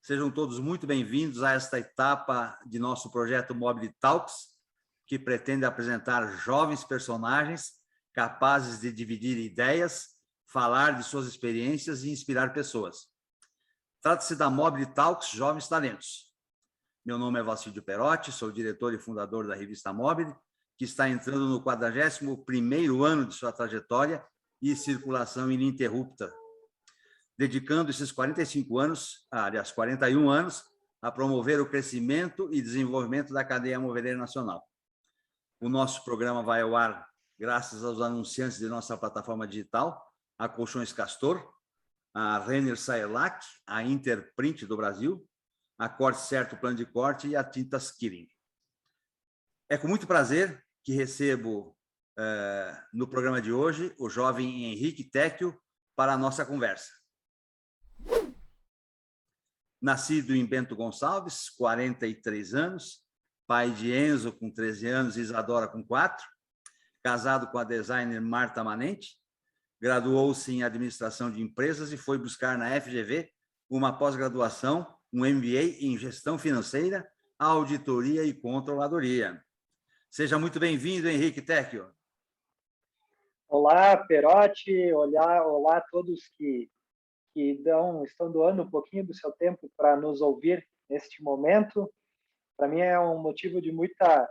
Sejam todos muito bem-vindos a esta etapa de nosso projeto Mobile Talks, que pretende apresentar jovens personagens capazes de dividir ideias, falar de suas experiências e inspirar pessoas. Trata-se da Mobile Talks Jovens Talentos. Meu nome é Valcídio Perotti, sou diretor e fundador da revista Mobile, que está entrando no 41º ano de sua trajetória e circulação ininterrupta, dedicando esses 41 anos, a promover o crescimento e desenvolvimento da cadeia moveleira nacional. O nosso programa vai ao ar graças aos anunciantes de nossa plataforma digital, a Colchões Castor, a Renner Saelac, a Interprint do Brasil, a Corte Certo Plano de Corte e a Tintas Killing. É com muito prazer que recebo no programa de hoje o jovem Henrique Tecchio para a nossa conversa. Nascido em Bento Gonçalves, 43 anos, pai de Enzo com 13 anos e Isadora com 4, casado com a designer Marta Manente, graduou-se em administração de empresas e foi buscar na FGV uma pós-graduação, um MBA em gestão financeira, auditoria e controladoria. Seja muito bem-vindo, Henrique Tecchio. Olá, Perotti, olá a todos que estão doando um pouquinho do seu tempo para nos ouvir neste momento. Para mim é um motivo de muita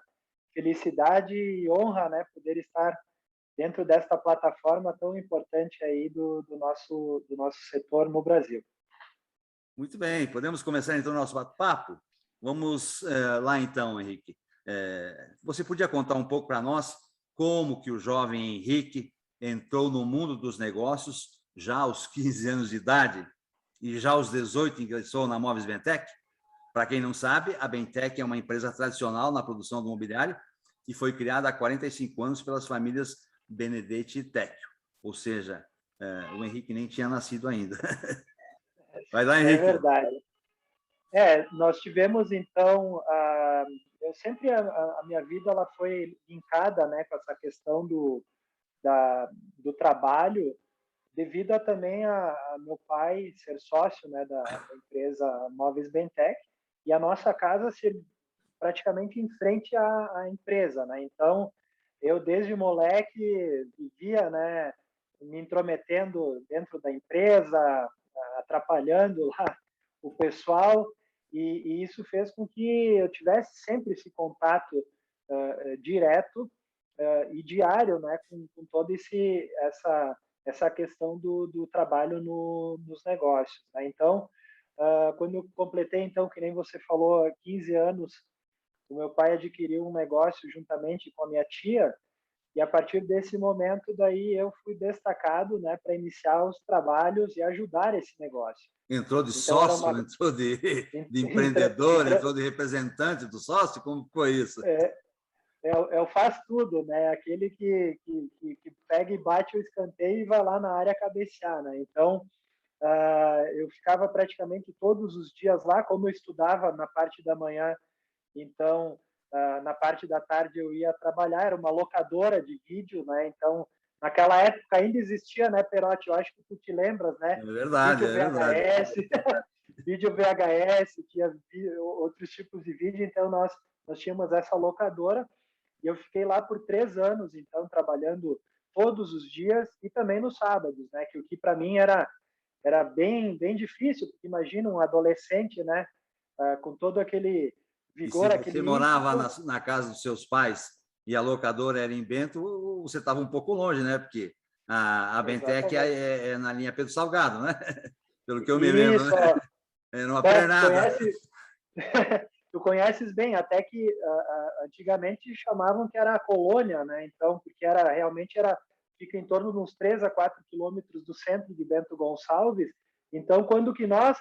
felicidade e honra, né, poder estar dentro desta plataforma tão importante aí do nosso setor no Brasil. Muito bem, podemos começar então o nosso bate-papo? Vamos lá então, Henrique. Você podia contar um pouco para nós como que o jovem Henrique entrou no mundo dos negócios já aos 15 anos de idade e já aos 18 ingressou na Móveis Bentec? Para quem não sabe, a Bentec é uma empresa tradicional na produção do mobiliário e foi criada há 45 anos pelas famílias Benedetti e Tecchio, ou seja, o Henrique nem tinha nascido ainda. Vai lá, Henrique. É verdade. Nós tivemos, então, eu sempre, a minha vida ela foi linkada, né, com essa questão do trabalho, devido também a meu pai ser sócio, né, da empresa Móveis Bentec, e a nossa casa ser praticamente em frente à empresa, né? Então, eu desde moleque vivia, né, me intrometendo dentro da empresa, atrapalhando lá o pessoal, e isso fez com que eu tivesse sempre esse contato direto e diário, né, com toda essa questão do trabalho nos negócios, né? Então, quando eu completei, então, que nem você falou, 15 anos, o meu pai adquiriu um negócio juntamente com a minha tia, e a partir desse momento daí eu fui destacado, né, para iniciar os trabalhos e ajudar esse negócio. Entrou de sócio, entrou de empreendedor, entrou de representante do sócio? Como foi isso? Eu faço tudo, né? Aquele que pega e bate o escanteio e vai lá na área cabecear, né? Então, eu ficava praticamente todos os dias lá, como eu estudava na parte da manhã, então, na parte da tarde eu ia trabalhar, era uma locadora de vídeo, né? Então, naquela época ainda existia, né, Perotti? Eu acho que tu te lembras, né? É verdade, vídeo VHS, vídeo VHS, tinha outros tipos de vídeo, então nós tínhamos essa locadora, e eu fiquei lá por 3 anos, então, trabalhando todos os dias e também nos sábados, né? Que o que para mim era bem difícil, porque imagina um adolescente, né? Com todo aquele vigor, e se você morava na casa dos seus pais e a locadora era em Bento, você estava um pouco longe, né? Porque a Bentec é na linha Pedro Salgado, né? Pelo que eu me lembro, né? É numa pernada. Tu conheces bem, até que antigamente chamavam que era a colônia, né? Então, porque realmente fica em torno de uns 3 a 4 quilômetros do centro de Bento Gonçalves. Então, quando que nós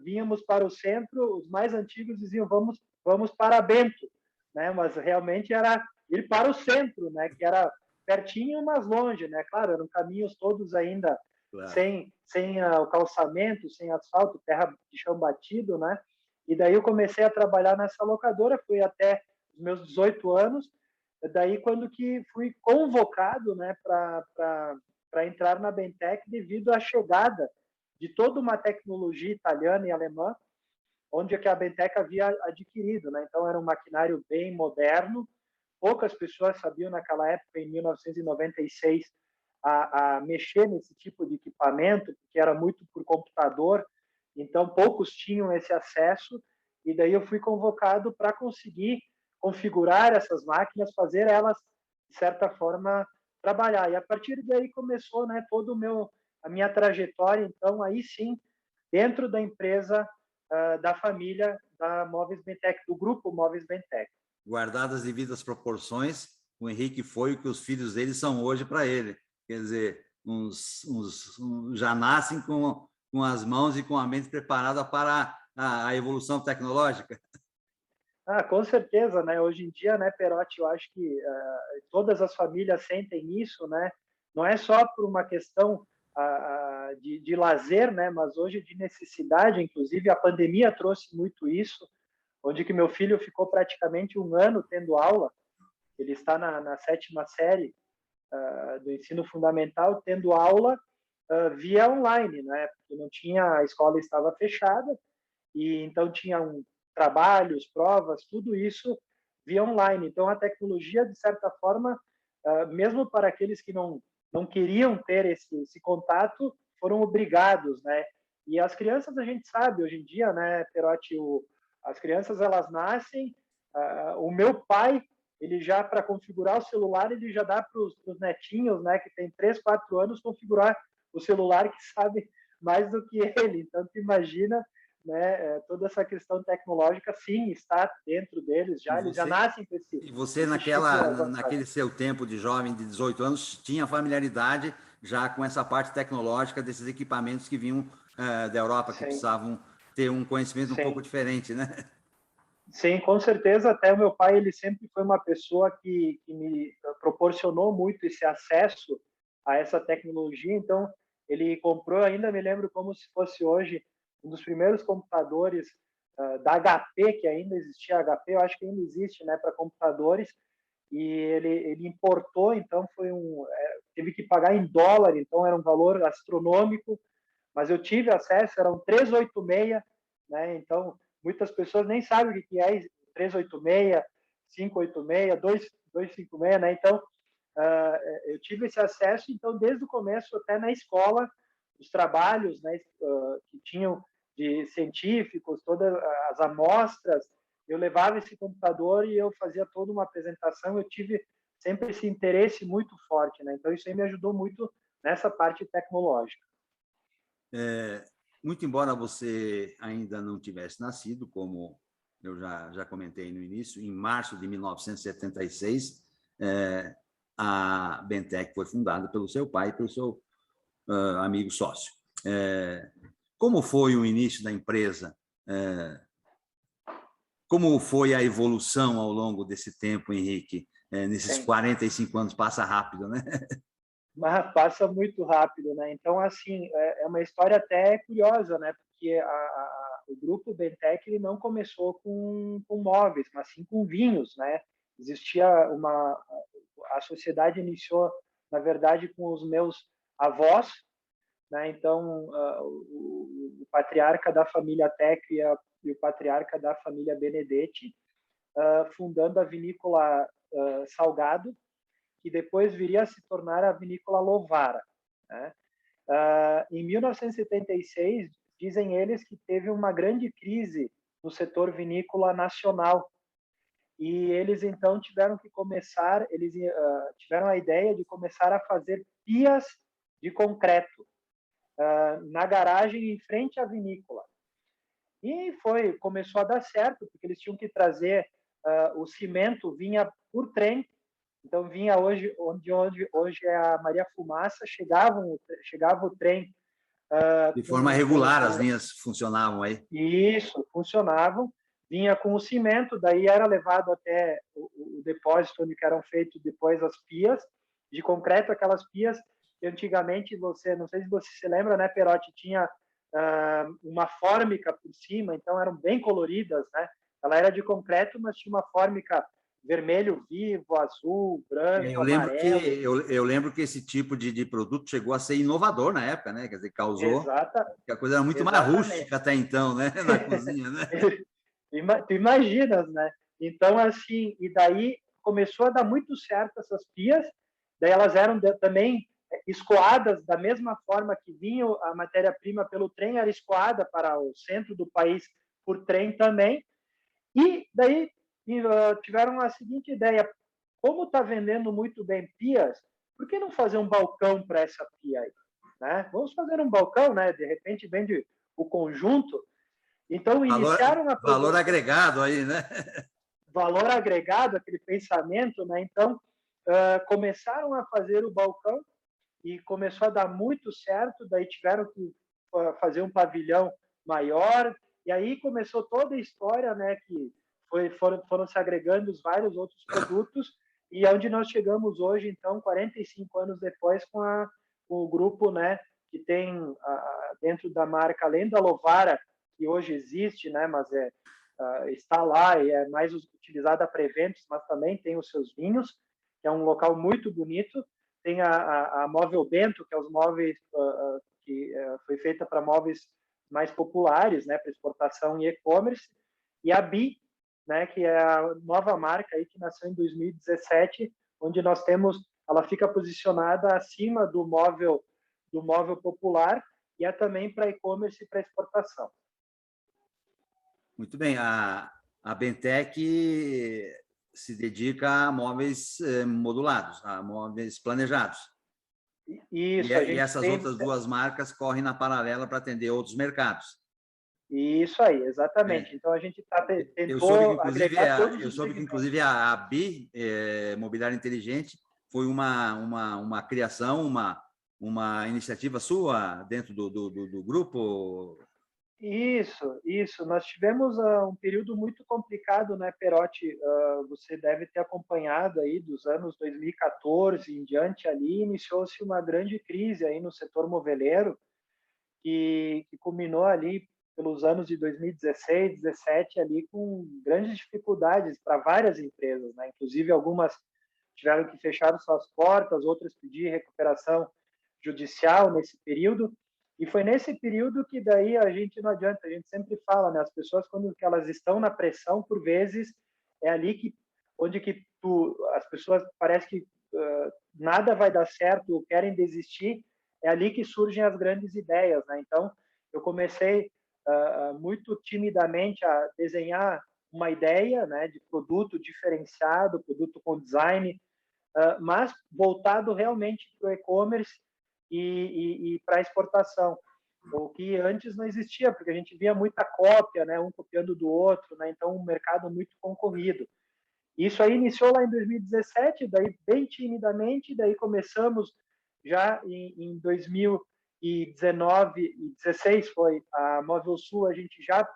vínhamos para o centro, os mais antigos diziam vamos para Bento, né? Mas realmente era ir para o centro, né? Que era pertinho, mas longe, né? Claro, eram caminhos todos ainda sem o calçamento, sem asfalto, terra de chão batido, né? E daí eu comecei a trabalhar nessa locadora, fui até os meus 18 anos, daí quando que fui convocado, né, para entrar na Bentec devido à chegada de toda uma tecnologia italiana e alemã, onde que a Bentec havia adquirido, né? Então era um maquinário bem moderno, poucas pessoas sabiam naquela época, em 1996, a mexer nesse tipo de equipamento, porque era muito por computador, então poucos tinham esse acesso, e daí eu fui convocado para conseguir configurar essas máquinas, fazer elas, de certa forma, trabalhar. E a partir daí começou, né, a minha trajetória, então aí sim, dentro da empresa da família da Móveis Bentec, do grupo Móveis Bentec. Guardadas as devidas proporções, o Henrique foi o que os filhos dele são hoje para ele. Quer dizer, já nascem com as mãos e com a mente preparada para a evolução tecnológica. Com certeza, né? Hoje em dia, né, Perotti, eu acho que todas as famílias sentem isso, né? Não é só por uma questão de lazer, né? Mas hoje de necessidade, inclusive a pandemia trouxe muito isso, onde que meu filho ficou praticamente um ano tendo aula. Ele está na 7ª série do ensino fundamental, tendo aula via online, né? Porque não tinha, a escola estava fechada, e então tinha trabalhos, provas, tudo isso via online. Então a tecnologia, de certa forma, mesmo para aqueles que não queriam ter esse contato, foram obrigados, né? E as crianças, a gente sabe hoje em dia, né, Perotti, as crianças elas nascem, o meu pai, ele já, para configurar o celular, ele já dá para os netinhos, né, que tem 3, 4 anos, configurar o celular, que sabe mais do que ele. Então, tu imagina, né, toda essa questão tecnológica, sim, está dentro deles já, eles já nascem com esse... E você, chip naquele seu tempo de jovem de 18 anos, tinha familiaridade já com essa parte tecnológica desses equipamentos que vinham da Europa, que Sim. precisavam ter um conhecimento um Sim. pouco diferente, né? Sim, com certeza. Até o meu pai, ele sempre foi uma pessoa que me proporcionou muito esse acesso a essa tecnologia. Então, ele comprou, ainda me lembro como se fosse hoje, um dos primeiros computadores da HP, que ainda existia HP, eu acho que ainda existe, né, para computadores. E ele importou, então teve que pagar em dólar, então era um valor astronômico, mas eu tive acesso, era um 386, né? Então muitas pessoas nem sabem o que é 386, 586, 256, né? Então eu tive esse acesso, então desde o começo até na escola, os trabalhos, né, que tinham de científicos, todas as amostras, eu levava esse computador e eu fazia toda uma apresentação. Eu tive sempre esse interesse muito forte, né? Então isso aí me ajudou muito nessa parte tecnológica. Muito embora você ainda não tivesse nascido, como eu já comentei no início, em março de 1976, a Bentec foi fundada pelo seu pai e pelo seu amigo sócio. Como foi o início da empresa? Como foi a evolução ao longo desse tempo, Henrique? Nesses Sim. 45 anos, passa rápido, né? Mas passa muito rápido, né? Então, assim, é uma história até curiosa, né? Porque o grupo Bentec ele não começou com móveis, mas sim com vinhos, né? Existia a sociedade iniciou, na verdade, com os meus avós, né? Então, o patriarca da família Tec e o patriarca da família Benedetti, fundando a vinícola Salgado, que depois viria a se tornar a vinícola Lovara, né? Em 1976, dizem eles que teve uma grande crise no setor vinícola nacional, e eles então tiveram que começar, eles tiveram a ideia de começar a fazer pias de concreto na garagem em frente à vinícola. E começou a dar certo, porque eles tinham que trazer o cimento, vinha por trem. Então vinha hoje é a Maria Fumaça, chegava o trem de forma regular, as linhas funcionavam aí. Isso, funcionavam. Vinha com o cimento, daí era levado até o depósito onde eram feitas depois as pias de concreto, aquelas pias que antigamente não sei se você se lembra, né, Perotti, tinha uma fórmica por cima, então eram bem coloridas, né? Ela era de concreto, mas tinha uma fórmica vermelho vivo, azul, branco, amarelo. Eu lembro que esse tipo de produto chegou a ser inovador na época, né? Quer dizer, causou que a coisa era muito mais rústica até então, né? Na cozinha, né? Tu imaginas, né? Então, assim, e daí começou a dar muito certo essas pias, daí elas eram também escoadas da mesma forma que vinha a matéria-prima pelo trem, era escoada para o centro do país por trem também, e daí tiveram a seguinte ideia, como está vendendo muito bem pias, por que não fazer um balcão para essa pia aí? Né? Vamos fazer um balcão, né? De repente vende o conjunto. Então, iniciaram a valor agregado aí, né? Valor agregado, aquele pensamento, né? Então, começaram a fazer o balcão e começou a dar muito certo, daí tiveram que fazer um pavilhão maior, e aí começou toda a história, né, que foram se agregando os vários outros produtos, e onde nós chegamos hoje, então, 45 anos depois, com o grupo, né, que tem dentro da marca, além da Lovara, que hoje existe, né, mas está lá e é mais utilizada para eventos, mas também tem os seus vinhos, que é um local muito bonito. Tem a Móvel Bento, que é os móveis que foi feita para móveis mais populares, né, para exportação e e-commerce, e a Bi, né, que é a nova marca aí que nasceu em 2017, onde nós temos, ela fica posicionada acima do móvel popular e é também para e-commerce e para exportação. Muito bem, a Bentec se dedica a móveis modulados, a móveis planejados. Isso, e essas outras duas marcas correm na paralela para atender outros mercados. Isso aí, exatamente. Então, a gente tentou agregar todos os segmentos. Eu soube que, inclusive, a BI, Mobiliário Inteligente, foi uma criação, uma iniciativa sua dentro do grupo? Isso. Nós tivemos um período muito complicado, né, Perotti? Você deve ter acompanhado aí dos anos 2014 em diante ali, iniciou-se uma grande crise aí no setor moveleiro, que culminou ali pelos anos de 2016, 2017 ali com grandes dificuldades para várias empresas, né? Inclusive algumas tiveram que fechar suas portas, outras pedir recuperação judicial nesse período. E foi nesse período que daí a gente não adianta, a gente sempre fala, né? As pessoas quando elas estão na pressão, por vezes é ali onde as pessoas parece que nada vai dar certo, querem desistir, é ali que surgem as grandes ideias, né? Então, eu comecei muito timidamente a desenhar uma ideia, né, de produto diferenciado, produto com design, mas voltado realmente para o e-commerce e para a exportação, o que antes não existia, porque a gente via muita cópia, né, um copiando do outro, né, então um mercado muito concorrido. Isso aí iniciou lá em 2017, daí bem timidamente, daí começamos já em 2019 e 2016 foi a Móvel Sul, a gente já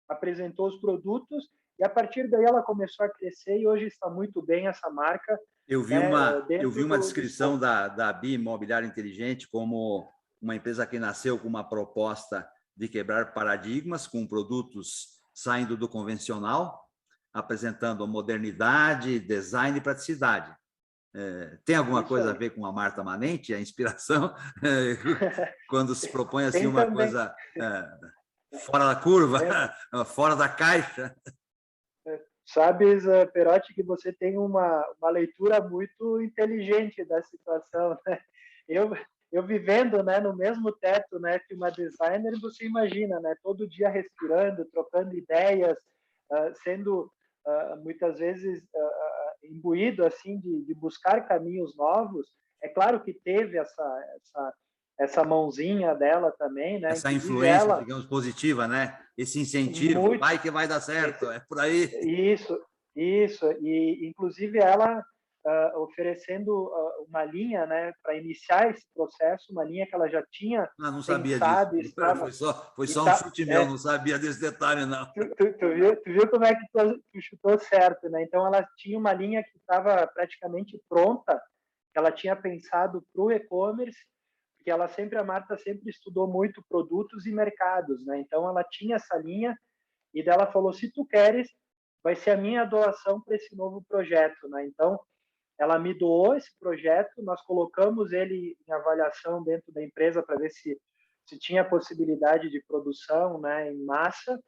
apresentou os produtos e a partir daí ela começou a crescer e hoje está muito bem essa marca. Eu vi uma descrição da BI Mobiliário Inteligente como uma empresa que nasceu com uma proposta de quebrar paradigmas com produtos saindo do convencional, apresentando modernidade, design e praticidade. Tem alguma coisa a ver com a Marta Manente, a inspiração, quando se propõe assim uma coisa fora da curva, fora da caixa? Sabes, Perotti, que você tem uma leitura muito inteligente da situação, né? Eu vivendo, né, no mesmo teto, né, que uma designer, você imagina, né, todo dia respirando, trocando ideias, sendo muitas vezes imbuído assim de buscar caminhos novos. É claro que teve essa mãozinha dela também, né? Essa influência, digamos, positiva, né? Esse incentivo, vai que vai dar certo, é por aí. Isso. E, inclusive, ela oferecendo uma linha, né, para iniciar esse processo, uma linha que ela já tinha não sabia pensado. Disso. Foi só um chute meu, não sabia desse detalhe, não. Tu viu como é que tu chutou certo, né? Então, ela tinha uma linha que estava praticamente pronta, que ela tinha pensado para o e-commerce, porque a Marta sempre estudou muito produtos e mercados, né? Então, ela tinha essa linha e dela falou, se tu queres, vai ser a minha doação para esse novo projeto, né? Então, ela me doou esse projeto, nós colocamos ele em avaliação dentro da empresa para ver se tinha possibilidade de produção, né, em massa,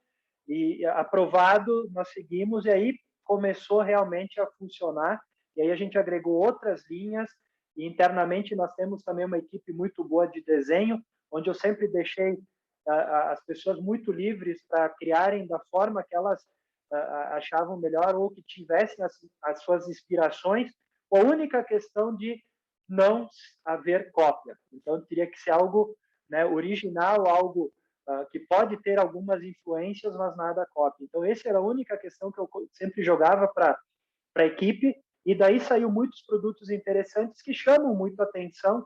e aprovado, nós seguimos, e aí começou realmente a funcionar, e aí a gente agregou outras linhas, e internamente nós temos também uma equipe muito boa de desenho, onde eu sempre deixei as pessoas muito livres para criarem da forma que elas achavam melhor, ou que tivessem as suas inspirações, com a única questão de não haver cópia. Então, teria que ser algo, né, original, algo que pode ter algumas influências, mas nada cópia. Então, essa era a única questão que eu sempre jogava para a equipe, e daí saiu muitos produtos interessantes que chamam muito a atenção,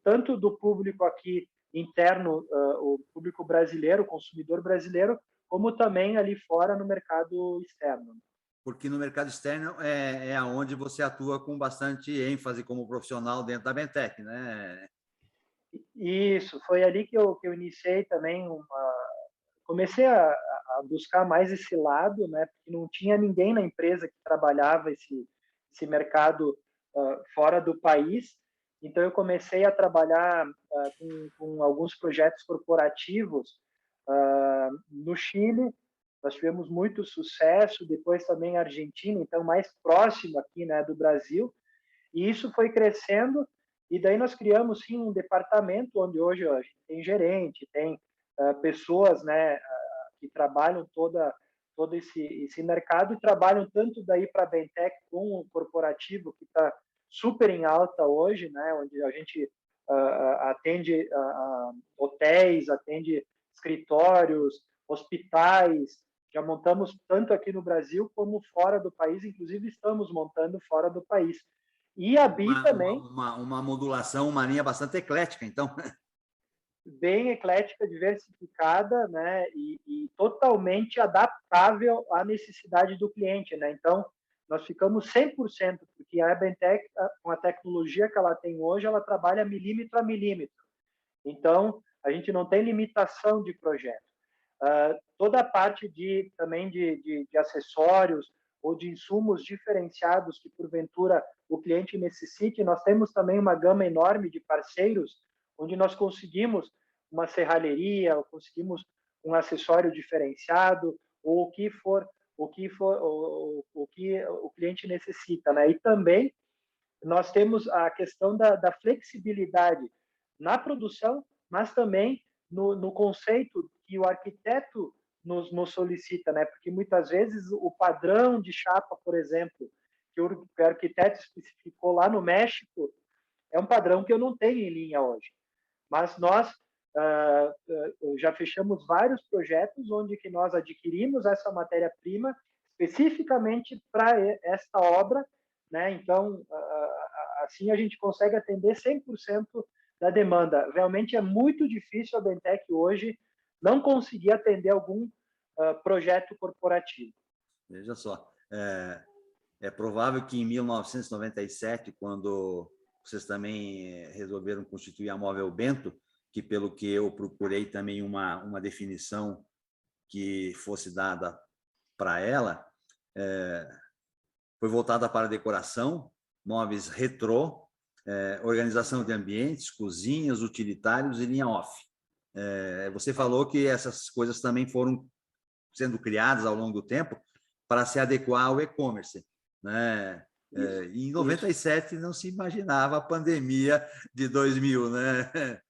tanto do público aqui interno, o público brasileiro, o consumidor brasileiro, como também ali fora no mercado externo. Porque no mercado externo é onde você atua com bastante ênfase como profissional dentro da Bentec, né? Isso, foi ali que eu iniciei também comecei a buscar mais esse lado, né? Porque não tinha ninguém na empresa que trabalhava esse mercado fora do país. Então eu comecei a trabalhar com alguns projetos corporativos no Chile. Nós tivemos muito sucesso, depois também Argentina, então mais próximo aqui, né, do Brasil. E isso foi crescendo, e daí nós criamos sim um departamento onde hoje a gente tem gerente, tem pessoas, né, que trabalham todo esse mercado, e trabalham tanto daí para a Bentec com o corporativo, que está super em alta hoje, né, onde a gente atende hotéis, atende escritórios, hospitais. Já montamos tanto aqui no Brasil como fora do país, inclusive estamos montando fora do país. E a BI também. Uma modulação, uma linha bastante eclética, então. Bem eclética, diversificada, né, e totalmente adaptável à necessidade do cliente, né? Então, nós ficamos 100%, porque a Bentec, com a tecnologia que ela tem hoje, ela trabalha milímetro a milímetro. Então, a gente não tem limitação de projeto. Toda a parte também de acessórios ou de insumos diferenciados que, porventura, o cliente necessite, nós temos também uma gama enorme de parceiros, onde nós conseguimos uma serralheria, ou conseguimos um acessório diferenciado, ou o que for o que o cliente necessita, né? E também nós temos a questão da flexibilidade na produção, mas também no conceito que o arquiteto nos solicita, né? Porque muitas vezes o padrão de chapa, por exemplo, que o arquiteto especificou lá no México, é um padrão que eu não tenho em linha hoje. Mas nós já fechamos vários projetos onde que nós adquirimos essa matéria-prima especificamente para esta obra, né? Então, assim a gente consegue atender 100% da demanda. Realmente é muito difícil a Bentec hoje não conseguir atender algum projeto corporativo. Veja só, é provável que em 1997, quando vocês também resolveram constituir a Móvel Bento, que pelo que eu procurei também uma definição que fosse dada para ela, foi voltada para a decoração, móveis retrô, organização de ambientes, cozinhas, utilitários e linha off. Você falou que essas coisas também foram sendo criadas ao longo do tempo para se adequar ao e-commerce, né? Em 97 não se imaginava a pandemia de 2000, né?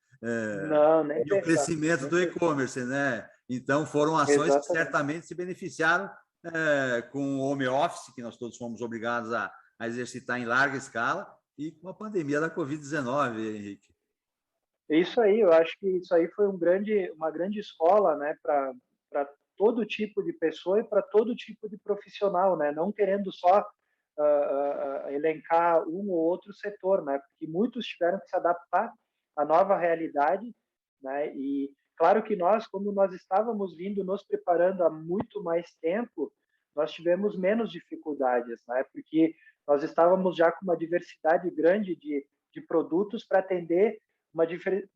Não, nem E o pensar. crescimento do e-commerce, né? Então foram ações que certamente se beneficiaram com o home office, que nós todos fomos obrigados a exercitar em larga escala, e com a pandemia da Covid-19, Henrique. Isso aí, eu acho que isso aí foi uma grande escola, né, para todo tipo de pessoa e para todo tipo de profissional, né, não querendo só elencar um ou outro setor, né, porque muitos tiveram que se adaptar à nova realidade, né, e claro que nós, como nós estávamos vindo nos preparando há muito mais tempo, nós tivemos menos dificuldades, né, porque nós estávamos já com uma diversidade grande de produtos para atender uma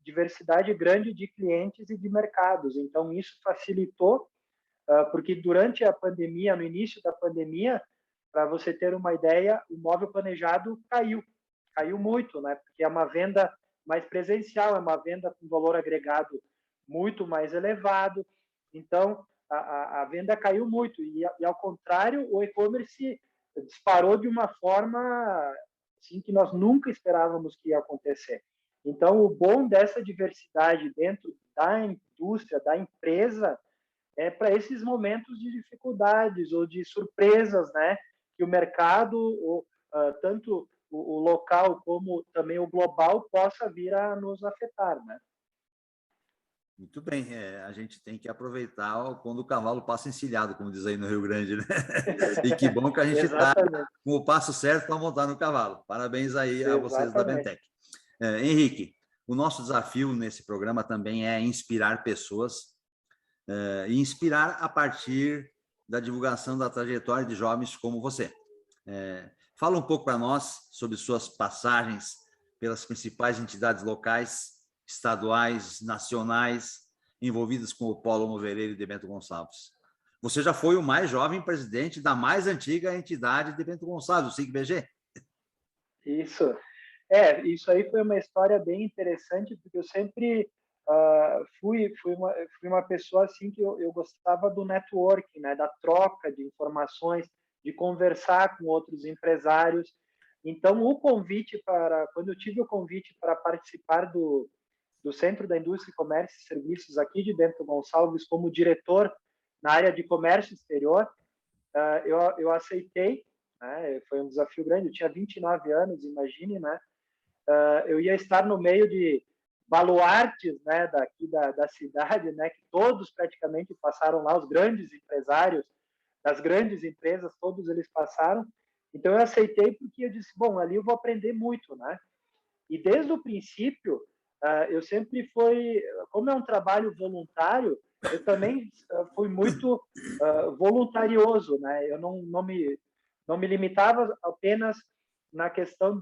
diversidade grande de clientes e de mercados. Então, isso facilitou porque durante a pandemia, no início da pandemia, para você ter uma ideia, o móvel planejado caiu muito, né? Porque é uma venda mais presencial, é uma venda com valor agregado muito mais elevado. Então, a venda caiu muito. E, ao contrário, o e-commerce disparou de uma forma assim, que nós nunca esperávamos que ia acontecer. Então, o bom dessa diversidade dentro da indústria, da empresa, é para esses momentos de dificuldades ou de surpresas, né? Que o mercado, tanto o local como também o global, possa vir a nos afetar, né? Muito bem, a gente tem que aproveitar quando o cavalo passa encilhado, como diz aí no Rio Grande, né? E que bom que a gente está com o passo certo para montar no cavalo. Parabéns aí a vocês da Bentec. Henrique, o nosso desafio nesse programa também é inspirar pessoas e inspirar a partir da divulgação da trajetória de jovens como você. Fala um pouco para nós sobre suas passagens pelas principais entidades locais, estaduais, nacionais, envolvidas com o Polo Movereiro de Bento Gonçalves. Você já foi o mais jovem presidente da mais antiga entidade de Bento Gonçalves, o SIG-BG? Isso. Isso aí foi uma história bem interessante, porque eu sempre fui uma pessoa assim que eu gostava do networking, né, da troca de informações, de conversar com outros empresários. Então, quando eu tive o convite para participar do Centro da Indústria, Comércio e Serviços aqui de Bento Gonçalves como diretor na área de comércio exterior, eu aceitei, né? Foi um desafio grande, eu tinha 29 anos, imagine, né? Eu ia estar no meio de baluartes, né, daqui da cidade, né, que todos praticamente passaram lá, os grandes empresários das grandes empresas, todos eles passaram. Então eu aceitei porque eu disse, bom, ali eu vou aprender muito, né? E desde o princípio, eu sempre fui, como é um trabalho voluntário, eu também fui muito voluntarioso, né? Eu não me limitava apenas na questão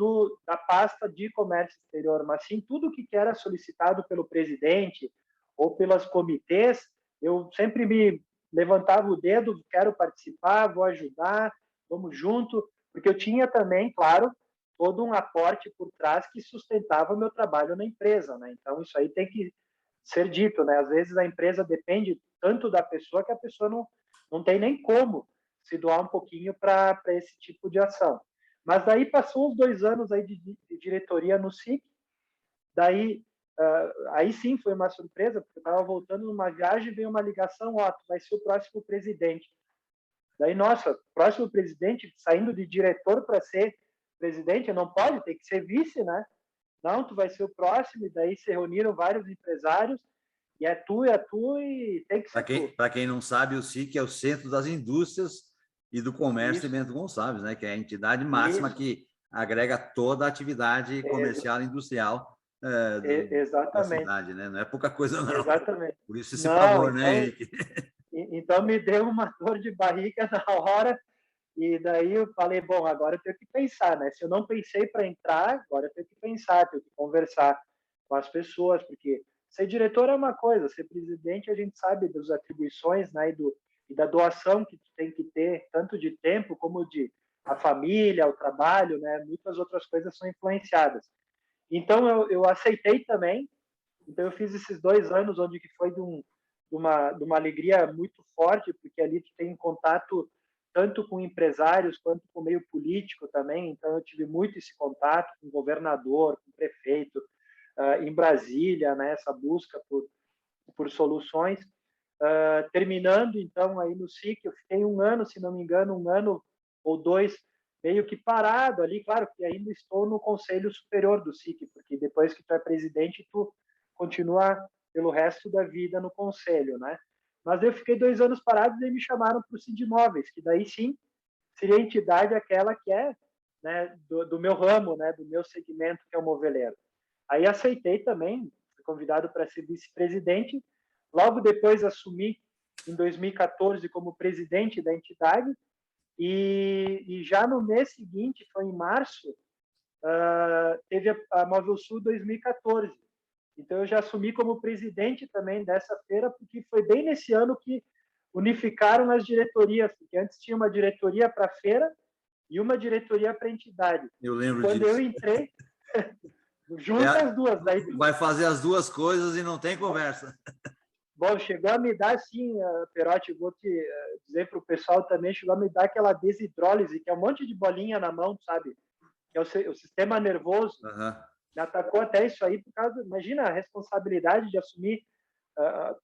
da pasta de comércio exterior, mas sim tudo que era solicitado pelo presidente ou pelas comitês, eu sempre me levantava o dedo, quero participar, vou ajudar, vamos junto, porque eu tinha também, claro, todo um aporte por trás que sustentava o meu trabalho na empresa, né? Então, isso aí tem que ser dito, né? Às vezes a empresa depende tanto da pessoa que a pessoa não tem nem como se doar um pouquinho para esse tipo de ação. Mas daí passou uns 2 anos aí de diretoria no SIC, daí aí sim foi uma surpresa, porque eu estava voltando numa viagem e veio uma ligação, ó, tu vai ser o próximo presidente. Daí, nossa, próximo presidente, saindo de diretor para ser presidente, não pode, tem que ser vice, né? Não, tu vai ser o próximo, e daí se reuniram vários empresários, e é tu, e tem que ser tu. Para quem não sabe, o SIC é o Centro das Indústrias e do Comércio de Isso, Bento Gonçalves, né? Que é a entidade máxima isso, que agrega toda a atividade comercial e industrial da exatamente, cidade, né? Não é pouca coisa, não. exatamente. Por isso esse Não, pavor, né, então, Henrique? então me deu uma dor de barriga na hora, e daí eu falei, bom, agora eu tenho que pensar, né? Se eu não pensei para entrar, agora eu tenho que pensar, tenho que conversar com as pessoas, porque ser diretor é uma coisa, ser presidente a gente sabe das atribuições, né, e da doação que tu tem que ter, tanto de tempo como de a família, o trabalho, né? Muitas outras coisas são influenciadas. Então eu aceitei também. Então eu fiz esses 2 anos onde que foi de uma alegria muito forte, porque ali tu tem contato tanto com empresários quanto com o meio político também. Então eu tive muito esse contato com o governador, com o prefeito, em Brasília, né, essa busca por soluções. Terminando então aí no SIC, eu fiquei 1 ano, se não me engano, 1 ano ou 2 meio que parado ali. Claro que ainda estou no Conselho Superior do SIC, porque depois que tu é presidente, tu continua pelo resto da vida no conselho, né? Mas eu fiquei 2 anos parados e me chamaram para o Sindimóveis, que daí sim seria a entidade aquela que é, né, do meu ramo, né, do meu segmento, que é o moveleiro. Aí aceitei também, fui convidado para ser vice-presidente. Logo depois assumi em 2014 como presidente da entidade, e já no mês seguinte, foi em março, teve a Móvel Sul 2014. Então eu já assumi como presidente também dessa feira, porque foi bem nesse ano que unificaram as diretorias, porque antes tinha uma diretoria para a feira e uma diretoria para a entidade. Eu lembro Quando disso. eu entrei, junta as duas. Daí, vai fazer as duas coisas e não tem conversa. Bom, chegou a me dar, sim, Perotti, vou te dizer para o pessoal também, chegou a me dar aquela desidrólise, que é um monte de bolinha na mão, sabe? Que é o sistema nervoso. Uhum. Me atacou até isso aí, por causa, imagina a responsabilidade de assumir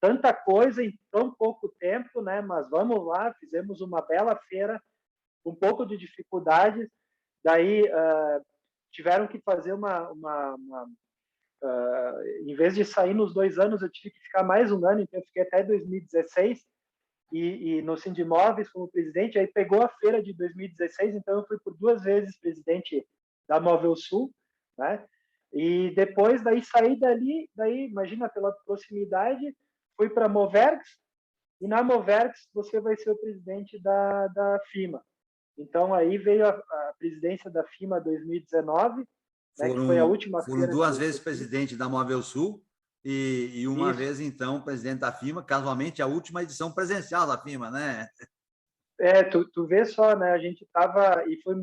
tanta coisa em tão pouco tempo, né? Mas vamos lá, fizemos uma bela feira, um pouco de dificuldades, daí tiveram que fazer em vez de sair nos 2 anos, eu tive que ficar mais um ano, então eu fiquei até 2016, e no Sindimóveis como presidente, aí pegou a feira de 2016, então eu fui por 2 vezes presidente da Móvel Sul, né? E depois daí saí dali, daí imagina pela proximidade, fui para a Moverx, e na Moverx você vai ser o presidente da FIMA. Então aí veio a presidência da FIMA 2019, né, que foi a última foram feira 2 vezes presidente da Móvel Sul e uma Isso. vez, então, presidente da FIMA, casualmente a última edição presencial da FIMA, né? Tu vê só, né? A gente tava e foi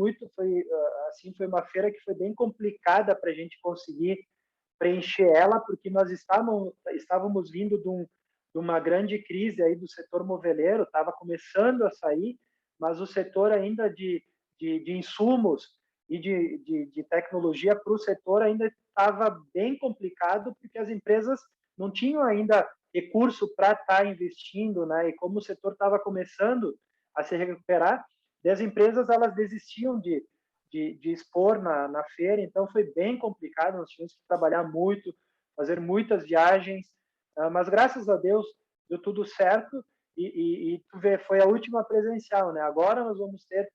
uma feira que foi bem complicada para a gente conseguir preencher ela, porque nós estávamos vindo de uma grande crise aí do setor moveleiro, estava começando a sair, mas o setor ainda de insumos e de tecnologia para o setor ainda estava bem complicado, porque as empresas não tinham ainda recurso para estar investindo, né? E como o setor estava começando a se recuperar, e as empresas elas desistiam de expor na feira, então foi bem complicado, nós tivemos que trabalhar muito, fazer muitas viagens, mas graças a Deus deu tudo certo, e tu vê, foi a última presencial, né? Agora nós vamos ter,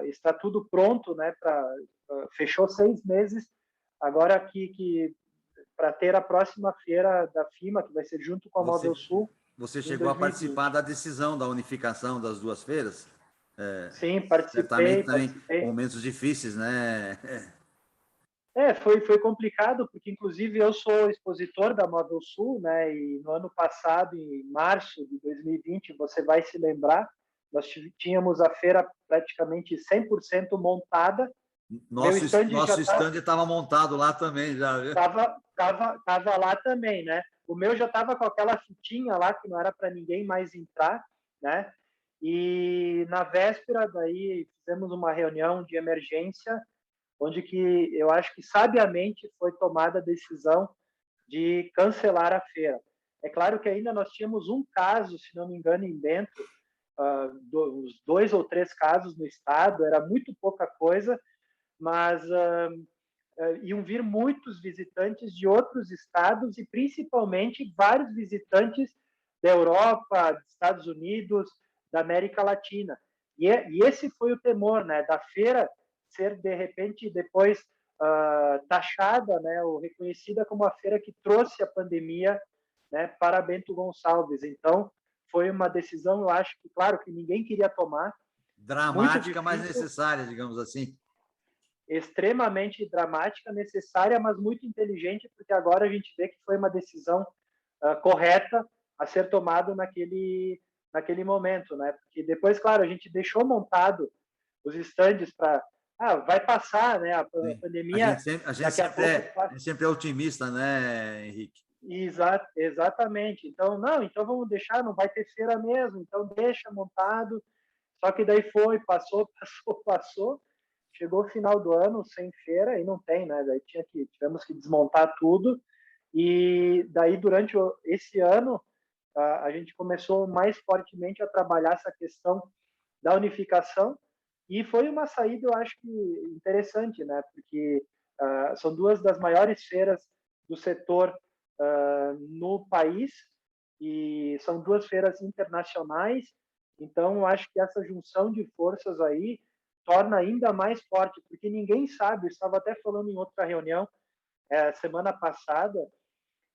está tudo pronto, né? Fechou 6 meses, agora que para ter a próxima feira da FIMA, que vai ser junto com a Móvel Sul. Você em chegou a 2020. participar da decisão da unificação das 2 feiras? Sim, Certamente também participei. momentos difíceis, né? Foi complicado, porque inclusive eu sou expositor da Móvel Sul, né? E no ano passado, em março de 2020, você vai se lembrar, nós tínhamos a feira praticamente 100% montada. Nosso stand estava montado lá também, já. Tava lá também, né? O meu já estava com aquela fitinha lá que não era para ninguém mais entrar, né? E na véspera daí fizemos uma reunião de emergência, onde que eu acho que sabiamente foi tomada a decisão de cancelar a feira. É claro que ainda nós tínhamos um caso, se não me engano, em Bento, uns 2 ou 3 casos no estado, era muito pouca coisa, mas iam vir muitos visitantes de outros estados e principalmente vários visitantes da Europa, dos Estados Unidos, da América Latina. E esse foi o temor, né, da feira ser de repente depois taxada, né, ou reconhecida como a feira que trouxe a pandemia, né, para Bento Gonçalves. Então foi uma decisão, eu acho que claro que ninguém queria tomar, dramática, mas necessária, digamos assim. Extremamente dramática, necessária, mas muito inteligente, porque agora a gente vê que foi uma decisão correta a ser tomada naquele momento, né? Porque depois, claro, a gente deixou montado os estandes para vai passar, né? A pandemia. A gente sempre é otimista, né, Henrique? Exatamente. Então, então vamos deixar, não vai ter feira mesmo, então deixa montado. Só que daí passou. Chegou o final do ano sem feira e não tem, né? Daí tivemos que desmontar tudo. E daí, durante esse ano, a gente começou mais fortemente a trabalhar essa questão da unificação. E foi uma saída, eu acho que interessante, né? Porque são 2 das maiores feiras do setor no país e são 2 feiras internacionais. Então, eu acho que essa junção de forças aí torna ainda mais forte, porque ninguém sabe, eu estava até falando em outra reunião semana passada,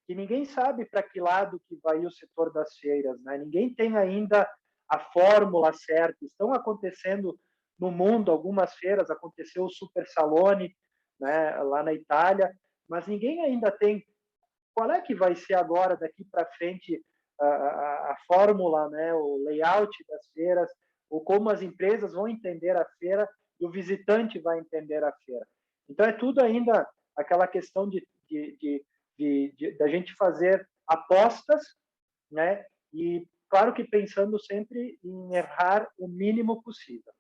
que ninguém sabe para que lado que vai o setor das feiras, né? Ninguém tem ainda a fórmula certa. Estão acontecendo no mundo algumas feiras, aconteceu o Super Salone, né, lá na Itália, mas ninguém ainda tem qual é que vai ser agora, daqui para frente, a fórmula, né, o layout das feiras, ou como as empresas vão entender a feira e o visitante vai entender a feira. Então, é tudo ainda aquela questão da gente fazer apostas, né, e, claro que pensando sempre em errar o mínimo possível.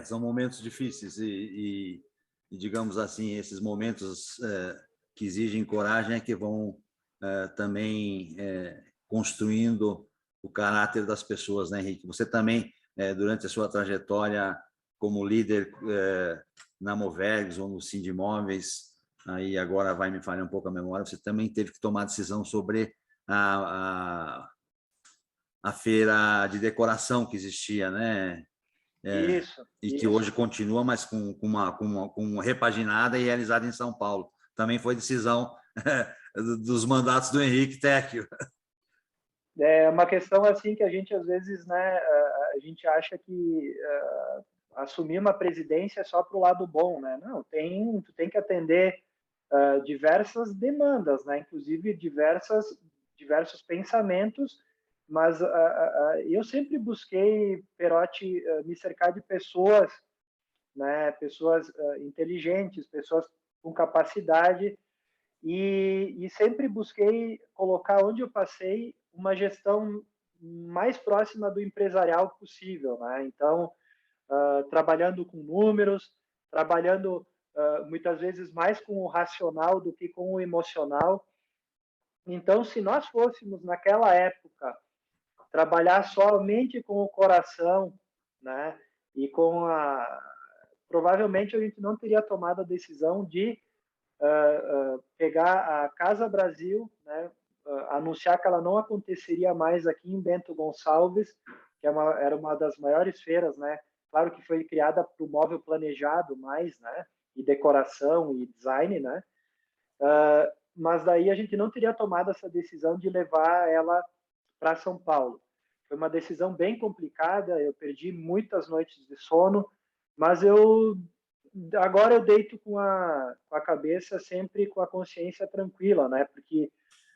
São momentos difíceis e, digamos assim, esses momentos que exigem coragem é que vão também construindo o caráter das pessoas, né, Henrique? Você também, durante a sua trajetória como líder na Movegs ou no Sindimóveis, aí agora vai me falhar um pouco a memória, você também teve que tomar decisão sobre a feira de decoração que existia, né? Isso. Que hoje continua, mas com repaginada e realizada em São Paulo. Também foi decisão dos mandatos do Henrique Tecchio. É uma questão assim que a gente às vezes, né, a gente acha que assumir uma presidência é só para o lado bom, né? Não, tu tem que atender diversas demandas, né? Inclusive diversos pensamentos, mas eu sempre busquei, Perotti, me cercar de pessoas, né? Pessoas inteligentes, pessoas com capacidade, e sempre busquei colocar onde eu passei uma gestão mais próxima do empresarial possível, né? Então, trabalhando com números, trabalhando muitas vezes mais com o racional do que com o emocional. Então, se nós fôssemos naquela época trabalhar somente com o coração, né, e provavelmente a gente não teria tomado a decisão de pegar a Casa Brasil, né, anunciar que ela não aconteceria mais aqui em Bento Gonçalves, que era uma das maiores feiras, né? Claro que foi criada para o móvel planejado mais, né? E decoração e design, né? Mas daí a gente não teria tomado essa decisão de levar ela para São Paulo. Foi uma decisão bem complicada, eu perdi muitas noites de sono, mas agora eu deito com a cabeça sempre com a consciência tranquila, né? Porque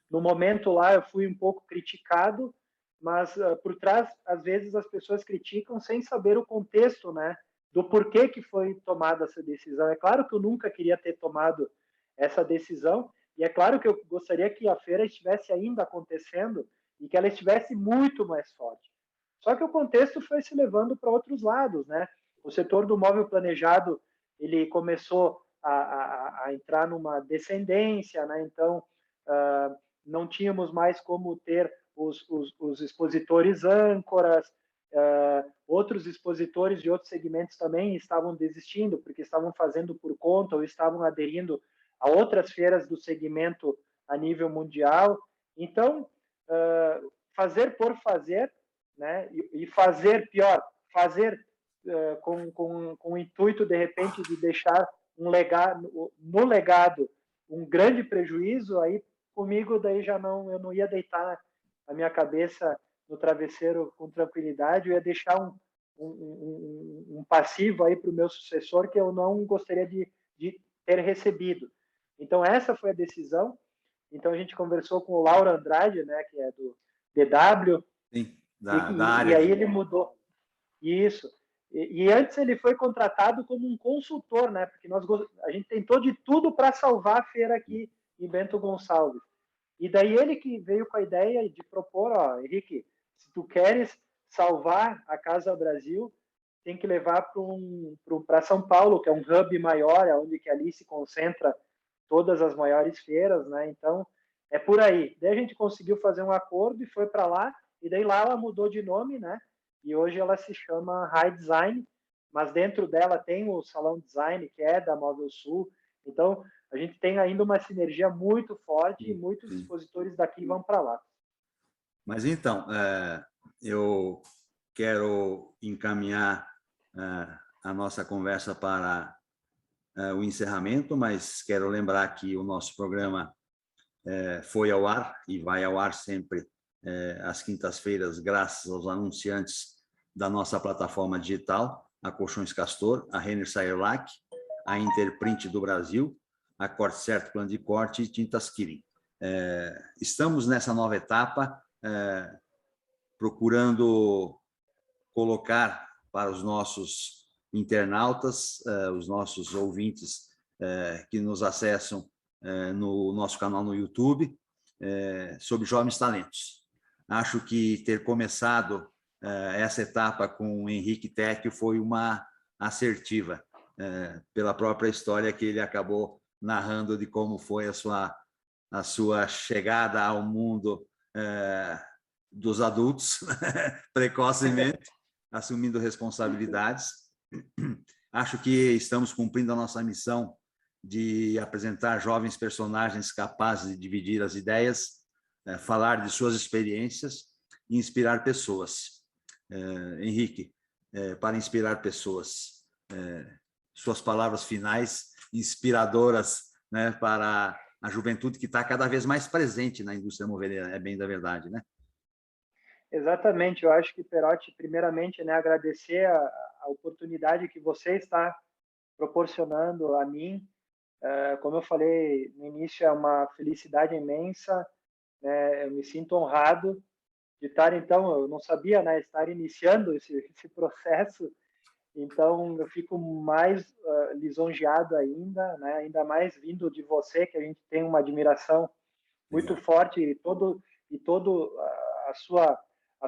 no momento lá eu fui um pouco criticado, mas por trás, às vezes, as pessoas criticam sem saber o contexto, né? Do porquê que foi tomada essa decisão. É claro que eu nunca queria ter tomado essa decisão, e é claro que eu gostaria que a feira estivesse ainda acontecendo e que ela estivesse muito mais forte. Só que o contexto foi se levando para outros lados, né? O setor do móvel planejado, ele começou a entrar numa descendência, né? Então, não tínhamos mais como ter os expositores âncoras, outros expositores de outros segmentos também estavam desistindo, porque estavam fazendo por conta ou estavam aderindo a outras feiras do segmento a nível mundial. Então, fazer por fazer, né? E fazer, pior, fazer com o intuito, de repente, de deixar no legado um grande prejuízo, aí comigo daí eu não ia deitar a minha cabeça no travesseiro com tranquilidade, eu ia deixar um passivo aí para o meu sucessor que eu não gostaria de ter recebido. Então, essa foi a decisão. Então, a gente conversou com o Lauro Andrade, né, que é do DW. Sim, e aí ele mudou. Isso. E antes ele foi contratado como um consultor, né? Porque a gente tentou de tudo para salvar a feira aqui em Bento Gonçalves. E daí ele que veio com a ideia de propor, ó, Henrique, se tu queres salvar a Casa Brasil, tem que levar para São Paulo, que é um hub maior, é onde que ali se concentra todas as maiores feiras, né? Então, é por aí. Daí a gente conseguiu fazer um acordo e foi para lá, e daí lá ela mudou de nome, né? E hoje ela se chama High Design, mas dentro dela tem o Salão Design, que é da Móvel Sul. Então, a gente tem ainda uma sinergia muito forte e muitos expositores daqui vão para lá. Mas então, eu quero encaminhar a nossa conversa para o encerramento, mas quero lembrar que o nosso programa foi ao ar e vai ao ar sempre às quintas-feiras, graças aos anunciantes da nossa plataforma digital, a Colchões Castor, a Renner Sayerlac, a Interprint do Brasil, a Corte Certo Plano de Corte e Tintas Kirin. Estamos nessa nova etapa, procurando colocar para os nossos internautas, os nossos ouvintes que nos acessam no nosso canal no YouTube, sobre jovens talentos. Acho que ter começado essa etapa com o Henrique Tecchio foi uma assertiva, pela própria história que ele acabou narrando de como foi a sua chegada ao mundo dos adultos, precocemente, assumindo responsabilidades. Acho que estamos cumprindo a nossa missão de apresentar jovens personagens capazes de dividir as ideias, falar de suas experiências e inspirar pessoas. Henrique, para inspirar pessoas, suas palavras finais inspiradoras, né, para a juventude que está cada vez mais presente na indústria moveleira, é bem da verdade, né? Exatamente, eu acho que, Perotti, primeiramente, né, agradecer a oportunidade que você está proporcionando a mim. Como eu falei no início, é uma felicidade imensa, né, eu me sinto honrado de estar, então, eu não sabia, né, estar iniciando esse processo, então eu fico mais lisonjeado ainda, né, ainda mais vindo de você, que a gente tem uma admiração muito forte, e todo a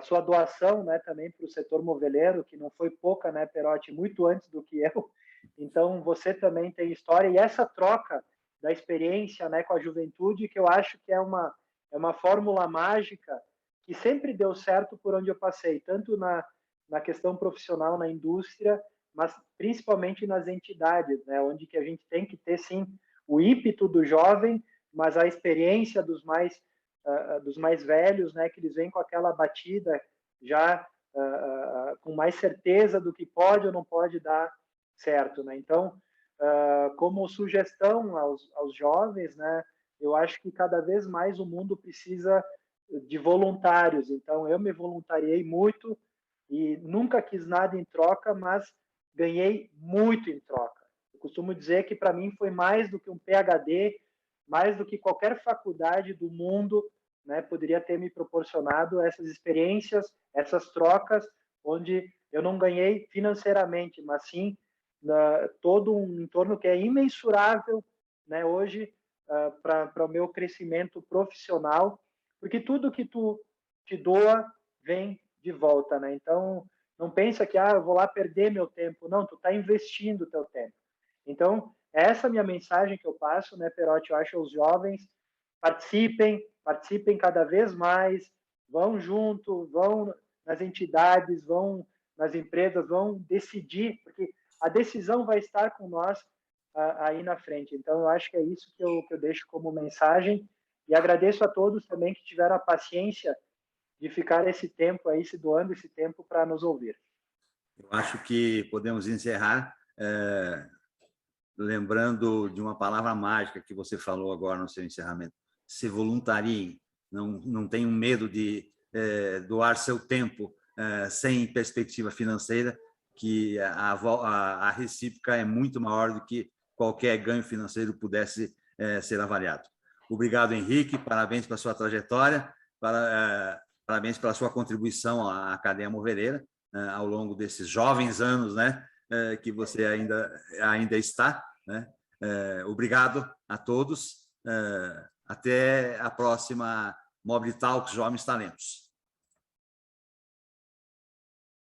sua doação, né, também para o setor moveleiro, que não foi pouca, né, Perotti, muito antes do que eu. Então, você também tem história, e essa troca da experiência, né, com a juventude, que eu acho que é uma fórmula mágica que sempre deu certo por onde eu passei, tanto na questão profissional, na indústria, mas principalmente nas entidades, né, onde que a gente tem que ter, sim, o ímpeto do jovem, mas a experiência dos mais velhos, né, que eles vêm com aquela batida já com mais certeza do que pode ou não pode dar certo, né? Então, como sugestão aos jovens, né, eu acho que cada vez mais o mundo precisa de voluntários. Então, eu me voluntariei muito e nunca quis nada em troca, mas ganhei muito em troca. Eu costumo dizer que para mim foi mais do que um PhD, mais do que qualquer faculdade do mundo, né, poderia ter me proporcionado essas experiências, essas trocas, onde eu não ganhei financeiramente, mas sim todo um entorno que é imensurável, né, hoje, para o meu crescimento profissional, porque tudo que tu te doa vem de volta, né? Então, não pensa que eu vou lá perder meu tempo. Não, tu está investindo o teu tempo. Então, essa é a minha mensagem que eu passo, né, Perotti? Eu acho aos jovens, participem cada vez mais, vão junto, vão nas entidades, vão nas empresas, vão decidir, porque a decisão vai estar com nós aí na frente. Então, eu acho que é isso que eu deixo como mensagem, e agradeço a todos também que tiveram a paciência de ficar esse tempo aí, se doando esse tempo para nos ouvir. Eu acho que podemos encerrar lembrando de uma palavra mágica que você falou agora no seu encerramento. Se voluntariem, não tenham medo de doar seu tempo sem perspectiva financeira, que a recíproca é muito maior do que qualquer ganho financeiro pudesse ser avaliado. Obrigado, Henrique, parabéns pela sua trajetória, parabéns pela sua contribuição à cadeia moveleira ao longo desses jovens anos, né, que você ainda está, né? Obrigado a todos. Até a próxima Mobile Talks Jovens Talentos.